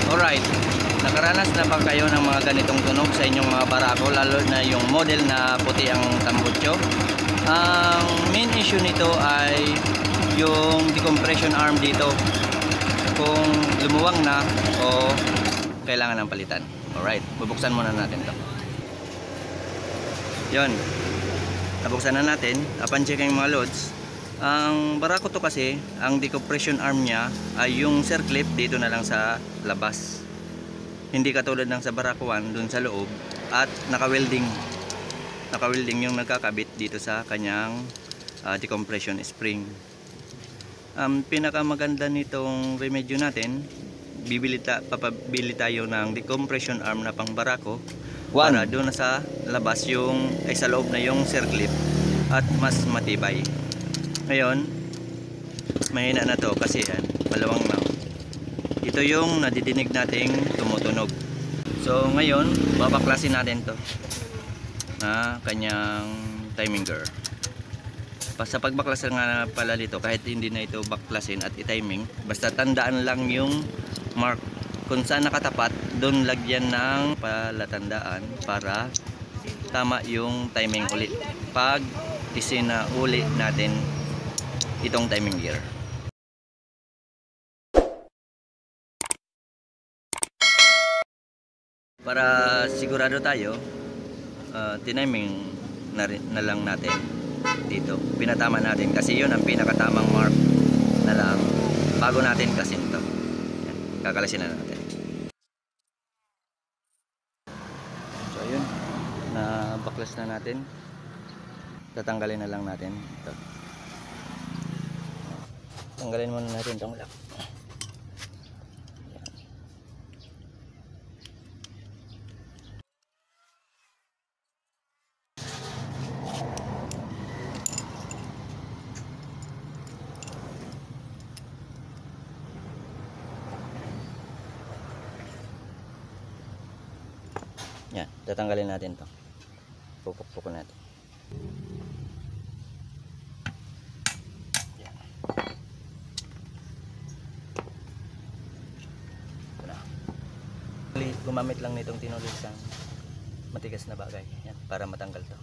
Alright, nakaranas na ba kayo ng mga ganitong tunog sa inyong mga barako, lalo na yung model na puti ang tambutso? Ang main issue nito ay yung decompression arm dito, kung lumuwang na o kailangan ng palitan. Alright, bubuksan muna natin to. Yun, nabuksan na natin. Upon checking mga loads, ang barako to kasi, ang decompression arm niya ay yung circlip dito na lang sa labas. Hindi katulad ng sa barako 1 dun sa loob, at naka-welding yung nagkakabit dito sa kanyang decompression spring. Pinakamaganda nitong remedyo natin, papabili tayo ng decompression arm na pang barako para doon na sa labas yung ay sa loob na yung circlip at mas matibay. Ngayon, mahina na to kasi yan, malawang lang. Ito yung nadidinig nating tumutunog. So ngayon, babaklasin natin to na kanyang timing gear. Sa pagbaklasan nga pala dito, kahit hindi na ito baklasin at i-timing, basta tandaan lang yung mark kung saan nakatapat, doon lagyan ng palatandaan para tama yung timing ulit pag isinauli natin itong timing gear. Para sigurado tayo, tiniming na lang natin dito. Pinatama natin kasi yun ang pinakatamang mark na lang bago natin kasin ito. Kakalasin na natin. So yun, na-baklas na natin. Tatanggalin na lang natin ito. Tanggalin muna natin itong lock. Yan, tatanggalin natin ito. Pupuk-pukun natin. Gumamit lang nitong tinulisang matigas na bagay yan, para matanggal to.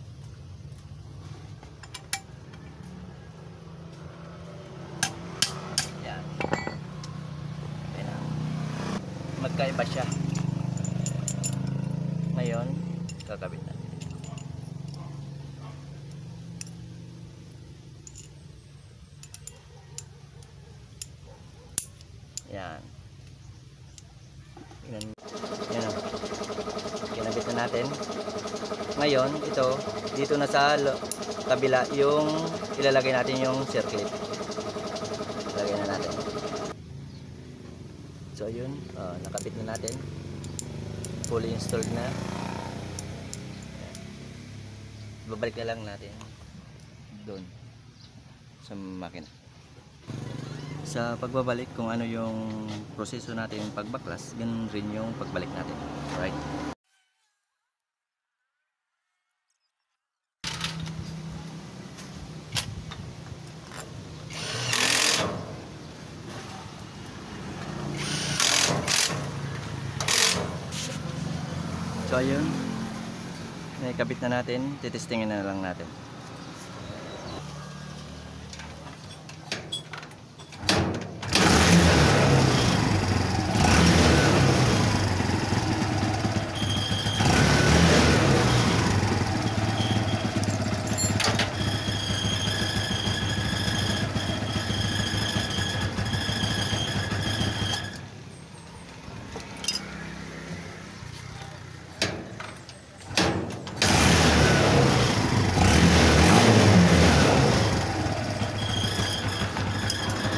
Yan. Ayan. Magkaiba siya. Ngayon, kakabit natin. Yan. Yan. Kinabit na natin. Ngayon, ito, dito na sa kabila yung ilalagay natin yung circlip. Ilalagay na natin. So, yun. Nakabit na natin. Fully installed na. Babalik na lang natin doon sa makina. Sa pagbabalik, kung ano yung proseso natin pagbaklas, ganun rin yung pagbalik natin. Alright. So ayun, nakikabit na natin, titestingin na lang natin.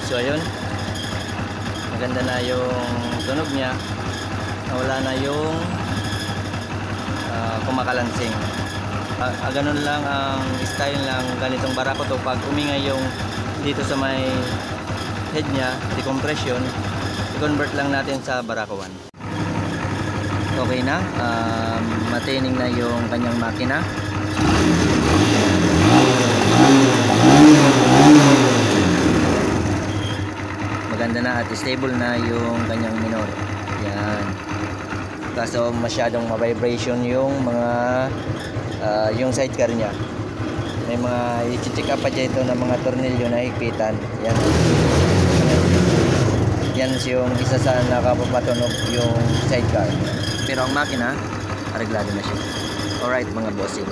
So ayun, maganda na yung tunog niya, nawala na yung kumakalansing. Ganun lang ang style ng ganitong barako to. Pag umingay yung dito sa may head niya, decompression, i-convert lang natin sa barako 1. Okay na, maintaining na yung kanyang makina. Maganda na at stable na yung kanyang minor. Yan. Kaso masyadong ma-vibration yung mga yung sidecar niya. May mga i-check up pa dyan ito ng mga tornilyo na higpitan. Yan. Yan yung isa sa nakapapatunog yung sidecar. Pero ang makina, areglado na siya. Alright mga bossing.